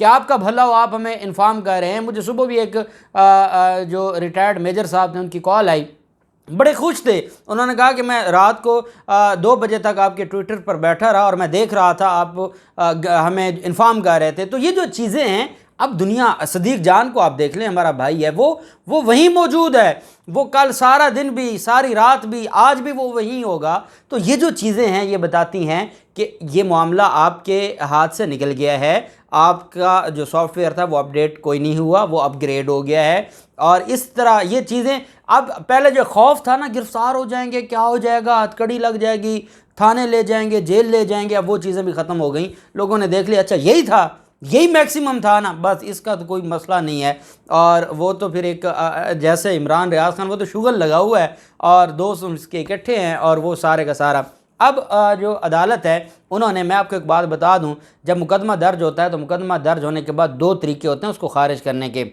کہ آپ کا بھلا ہو، آپ ہمیں انفارم کر رہے ہیں۔ مجھے صبح بھی ایک جو ریٹائرڈ میجر صاحب تھے ان کی کال آئی، بڑے خوش تھے، انہوں نے کہا کہ میں رات کو 2 بجے تک آپ کے ٹویٹر پر بیٹھا رہا اور میں دیکھ رہا تھا، آپ ہمیں انفارم کر رہے تھے۔ تو یہ جو چیزیں ہیں، اب دنیا، صدیق جان کو آپ دیکھ لیں، ہمارا بھائی ہے، وہ وہیں موجود ہے، وہ کل سارا دن بھی، ساری رات بھی، آج بھی وہ وہیں ہوگا۔ تو یہ جو چیزیں ہیں یہ بتاتی ہیں کہ یہ معاملہ آپ کے ہاتھ سے نکل گیا ہے، آپ کا جو سافٹ ویئر تھا وہ اپڈیٹ کوئی نہیں ہوا، وہ اپ گریڈ ہو گیا ہے، اور اس طرح یہ چیزیں، اب پہلے جو خوف تھا نا گرفتار ہو جائیں گے، کیا ہو جائے گا، ہتھکڑی لگ جائے گی، تھانے لے جائیں گے، جیل لے جائیں گے، اب وہ چیزیں بھی ختم ہو گئیں، لوگوں نے دیکھ لیا اچھا یہی تھا، یہی میکسیمم تھا نا، بس اس کا تو کوئی مسئلہ نہیں ہے۔ اور وہ تو پھر ایک جیسے عمران ریاض خان، وہ تو شغل لگا ہوا ہے اور دوست اس کے اکٹھے ہیں اور وہ سارے کا سارا۔ اب جو عدالت ہے انہوں نے، میں آپ کو ایک بات بتا دوں، جب مقدمہ درج ہوتا ہے تو مقدمہ درج ہونے کے بعد 2 طریقے ہوتے ہیں اس کو خارج کرنے کے،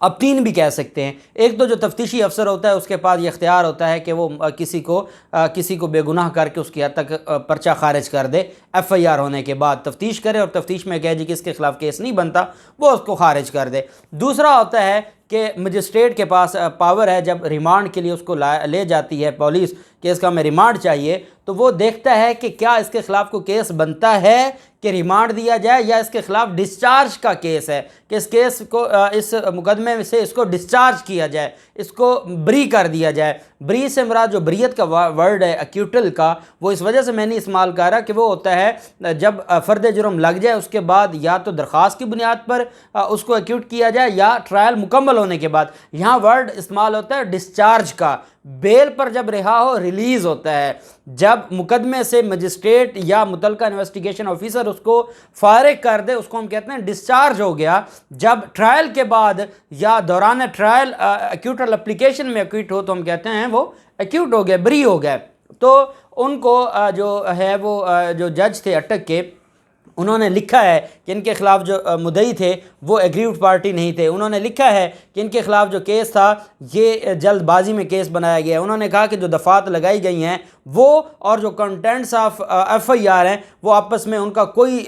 اب 3 بھی کہہ سکتے ہیں۔ ایک تو جو تفتیشی افسر ہوتا ہے اس کے پاس یہ اختیار ہوتا ہے کہ وہ کسی کو بے گناہ کر کے اس کی حد تک پرچہ خارج کر دے، ایف آئی آر ہونے کے بعد تفتیش کرے اور تفتیش میں کہے جی کہ اس کے خلاف کیس نہیں بنتا، وہ اس کو خارج کر دے۔ دوسرا ہوتا ہے کہ مجسٹریٹ کے پاس پاور ہے، جب ریمانڈ کے لیے اس کو لے جاتی ہے پولیس کہ اس کا ہمیں ریمانڈ چاہیے، تو وہ دیکھتا ہے کہ کیا اس کے خلاف کوئی کیس بنتا ہے کہ ریمانڈ دیا جائے، یا اس کے خلاف ڈسچارج کا کیس ہے کہ اس کیس کو، اس مقدمے سے اس کو ڈسچارج کیا جائے، اس کو بری کر دیا جائے۔ بری سے مراد جو بریت کا ورڈ ہے ایکیوٹل کا، وہ اس وجہ سے میں نہیں استعمال کر رہا کہ وہ ہوتا ہے جب فرد جرم لگ جائے اس کے بعد یا تو درخواست کی بنیاد پر اس کو ایکیوٹ کیا جائے یا ٹرائل مکمل ہونے کے بعد۔ یہاں ورڈ استعمال ہوتا ہے ڈسچارج کا، بیل پر جب رہا ہو، ریلیز ہوتا ہے۔ جب مقدمے سے مجسٹریٹ یا متعلقہ انویسٹیگیشن آفیسر اس کو فارغ کر دے، اس کو ہم کہتے ہیں ڈسچارج ہو گیا۔ جب ٹرائل کے بعد یا دوران ٹرائل ایکیوٹل اپلیکیشن میں ایکیوٹ ہو تو ہم کہتے ہیں وہ ایکیوٹ ہو گیا، بری ہو گیا۔ تو ان کو جو ہے وہ جو جج تھے اٹک کے، انہوں نے لکھا ہے کہ ان کے خلاف جو مدعی تھے وہ ایگریوڈ پارٹی نہیں تھے، انہوں نے لکھا ہے کہ ان کے خلاف جو کیس تھا یہ جلد بازی میں کیس بنایا گیا ہے۔ انہوں نے کہا کہ جو دفعات لگائی گئی ہیں وہ اور جو contents of F I R ہیں وہ آپس میں ان کا کوئی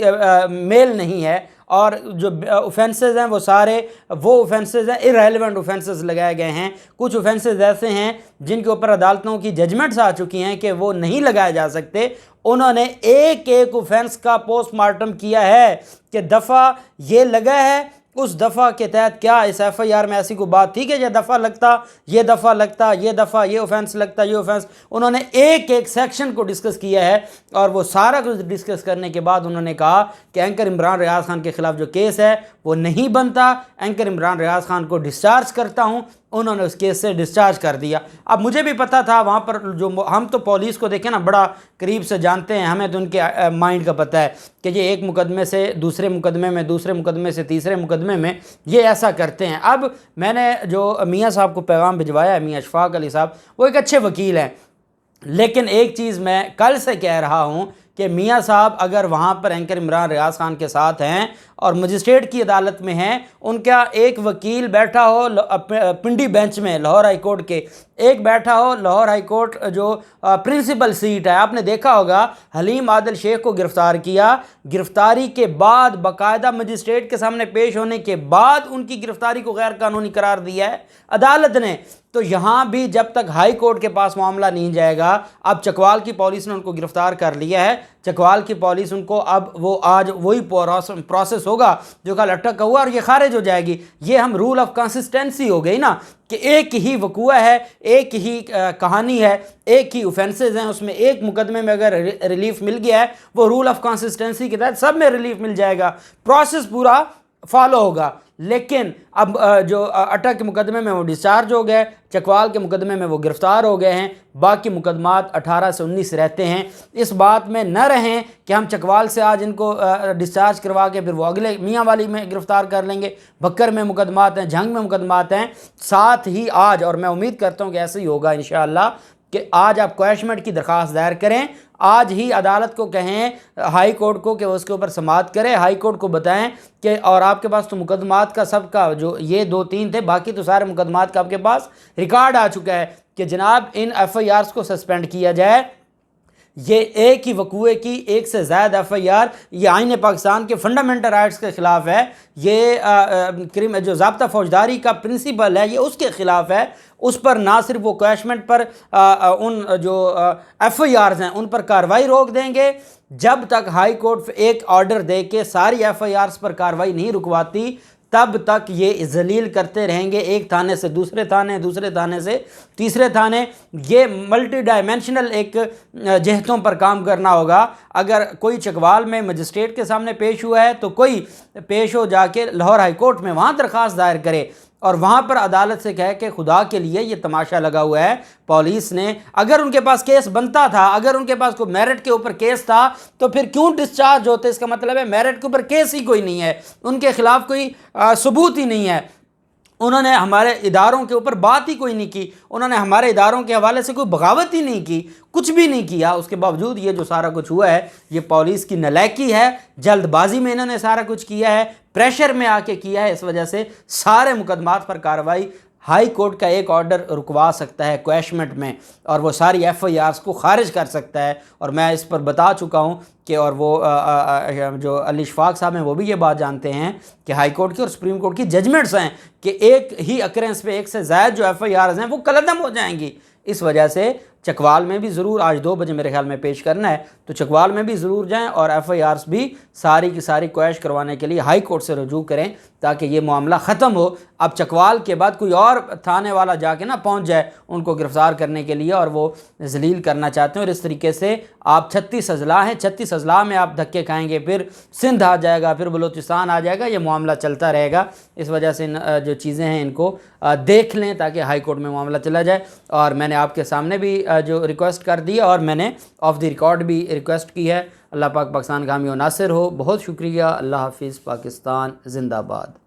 میل نہیں ہے، اور جو اوفینسز ہیں وہ سارے وہ اوفینسز ہیں، ایرریلیونٹ اوفینسز لگائے گئے ہیں۔ کچھ اوفینسز ایسے ہیں جن کے اوپر عدالتوں کی ججمنٹس آ چکی ہیں کہ وہ نہیں لگائے جا سکتے۔ انہوں نے ایک اوفینس کا پوسٹ مارٹم کیا ہے کہ دفعہ یہ لگا ہے، اس دفعہ کے تحت کیا اس ایف آئی آر میں ایسی کوئی بات تھی کہ یہ دفعہ لگتا، یہ دفعہ لگتا، یہ دفعہ یہ اوفینس لگتا، یہ اوفینس۔ انہوں نے ایک سیکشن کو ڈسکس کیا ہے، اور وہ سارا کچھ ڈسکس کرنے کے بعد انہوں نے کہا کہ اینکر عمران ریاض خان کے خلاف جو کیس ہے وہ نہیں بنتا، اینکر عمران ریاض خان کو ڈسچارج کرتا ہوں۔ انہوں نے اس کیس سے ڈسچارج کر دیا۔ اب مجھے بھی پتہ تھا وہاں پر، جو ہم تو پولیس کو دیکھیں نا بڑا قریب سے جانتے ہیں، ہمیں تو ان کے مائنڈ کا پتہ ہے کہ یہ ایک مقدمے سے دوسرے مقدمے میں، دوسرے مقدمے سے تیسرے مقدمے میں یہ ایسا کرتے ہیں۔ اب میں نے جو میاں صاحب کو پیغام بھجوایا ہے، میاں اشفاق علی صاحب، وہ ایک اچھے وکیل ہیں، لیکن ایک چیز میں کل سے کہہ رہا ہوں کہ میاں صاحب اگر وہاں پر اینکر عمران ریاض خان کے ساتھ ہیں اور مجسٹریٹ کی عدالت میں ہیں، ان کا ایک وکیل بیٹھا ہو پنڈی بینچ میں لاہور ہائی کورٹ کے، ایک بیٹھا ہو لاہور ہائی کورٹ جو پرنسپل سیٹ ہے، آپ نے دیکھا ہوگا حلیم عادل شیخ کو گرفتار کیا، گرفتاری کے بعد باقاعدہ مجسٹریٹ کے سامنے پیش ہونے کے بعد ان کی گرفتاری کو غیر قانونی قرار دیا ہے عدالت نے۔ تو یہاں بھی جب تک ہائی کورٹ کے پاس معاملہ نہیں جائے گا، اب چکوال کی پولیس نے ان کو گرفتار کر لیا ہے، چکوال کی پولیس ان کو، اب وہ آج وہی پروسیس ہوگا جو کل اٹک کا ہوا اور یہ خارج ہو جائے گی۔ یہ ہم رول آف کنسسٹنسی ہو گئی نا، کہ ایک ہی وقوع ہے، ایک ہی کہانی ہے، ایک ہی اوفینسز ہیں، اس میں ایک مقدمے میں اگر ریلیف مل گیا ہے وہ رول آف کنسسٹنسی کے تحت سب میں ریلیف مل جائے گا، پروسیس پورا فالو ہوگا۔ لیکن اب جو اٹک کے مقدمے میں وہ ڈسچارج ہو گئے، چکوال کے مقدمے میں وہ گرفتار ہو گئے ہیں، باقی مقدمات 18 سے 19 رہتے ہیں۔ اس بات میں نہ رہیں کہ ہم چکوال سے آج ان کو ڈسچارج کروا کے پھر وہ اگلے میاں والی میں گرفتار کر لیں گے، بکر میں مقدمات ہیں، جھنگ میں مقدمات ہیں، ساتھ ہی آج، اور میں امید کرتا ہوں کہ ایسے ہی ہوگا انشاءاللہ، کہ آج آپ کویشمنٹ کی درخواست دائر کریں، آج ہی عدالت کو کہیں، ہائی کورٹ کو، کہ وہ اس کے اوپر سماعت کرے، ہائی کورٹ کو بتائیں کہ، اور آپ کے پاس تو مقدمات کا سب کا جو یہ 2-3 تھے، باقی تو سارے مقدمات کا آپ کے پاس ریکارڈ آ چکا ہے کہ جناب ان ایف آئی آرز کو سسپینڈ کیا جائے، یہ ایک ہی وقوعے کی ایک سے زائد FIR، یہ آئین پاکستان کے فنڈامنٹل رائٹس کے خلاف ہے، یہ جو ضابطہ فوجداری کا پرنسپل ہے یہ اس کے خلاف ہے۔ اس پر نہ صرف وہ کویشمنٹ پر ان جو FIRs ہیں ان پر کارروائی روک دیں گے، جب تک ہائی کورٹ ایک آرڈر دے کے ساری FIRs پر کارروائی نہیں رکواتی تب تک یہ ذلیل کرتے رہیں گے، ایک تھانے سے دوسرے تھانے، دوسرے تھانے سے تیسرے تھانے۔ یہ ملٹی ڈائمینشنل ایک جہتوں پر کام کرنا ہوگا۔ اگر کوئی چکوال میں مجسٹریٹ کے سامنے پیش ہوا ہے تو کوئی پیش ہو جا کے لاہور ہائی کورٹ میں، وہاں درخواست دائر کرے اور وہاں پر عدالت سے کہے کہ خدا کے لیے یہ تماشا لگا ہوا ہے پولیس نے، اگر ان کے پاس کیس بنتا تھا، اگر ان کے پاس کوئی میرٹ کے اوپر کیس تھا تو پھر کیوں ڈسچارج ہوتے؟ اس کا مطلب ہے میرٹ کے اوپر کیس ہی کوئی نہیں ہے، ان کے خلاف کوئی ثبوت ہی نہیں ہے، انہوں نے ہمارے اداروں کے اوپر بات ہی کوئی نہیں کی، انہوں نے ہمارے اداروں کے حوالے سے کوئی بغاوت ہی نہیں کی، کچھ بھی نہیں کیا۔ اس کے باوجود یہ جو سارا کچھ ہوا ہے یہ پولیس کی نالائکی ہے، جلد بازی میں انہوں نے سارا کچھ کیا ہے، پریشر میں آ کے کیا ہے، اس وجہ سے سارے مقدمات پر کارروائی ہائی کورٹ کا ایک آرڈر رکوا سکتا ہے کویشمنٹ میں، اور وہ ساری FIRs کو خارج کر سکتا ہے۔ اور میں اس پر بتا چکا ہوں کہ اور وہ جو علی اشفاق صاحب ہیں وہ بھی یہ بات جانتے ہیں کہ ہائی کورٹ کی اور سپریم کورٹ کی ججمنٹس ہیں کہ ایک ہی اکرنس پہ ایک سے زائد جو FIRs ہیں وہ کالعدم ہو جائیں گی۔ اس وجہ سے چکوال میں بھی ضرور آج 2 بجے میرے خیال میں پیش کرنا ہے، تو چکوال میں بھی ضرور جائیں اور FIRs بھی ساری کی ساری کویش کروانے کے لیے ہائی کورٹ سے رجوع کریں تاکہ یہ معاملہ ختم ہو۔ اب چکوال کے بعد کوئی اور تھانے والا جا کے نہ پہنچ جائے ان کو گرفتار کرنے کے لیے اور وہ ذلیل کرنا چاہتے ہیں، اور اس طریقے سے آپ 36 اضلاع ہیں، 36 اضلاع میں آپ دھکے کھائیں گے، پھر سندھ آ جائے گا، پھر بلوچستان آ جائے گا، یہ معاملہ چلتا رہے گا۔ اس وجہ سے جو چیزیں ہیں ان کو دیکھ لیں تاکہ ہائی کورٹ میں معاملہ چلا جائے۔ اور میں نے آپ کے سامنے بھی جو ریکویسٹ کر دی اور میں نے آف دی ریکارڈ بھی ریکویسٹ کی ہے۔ اللہ پاک پاکستان کا حامی و ناصر ہو۔ بہت شکریہ۔ اللہ حافظ۔ پاکستان زندہ باد۔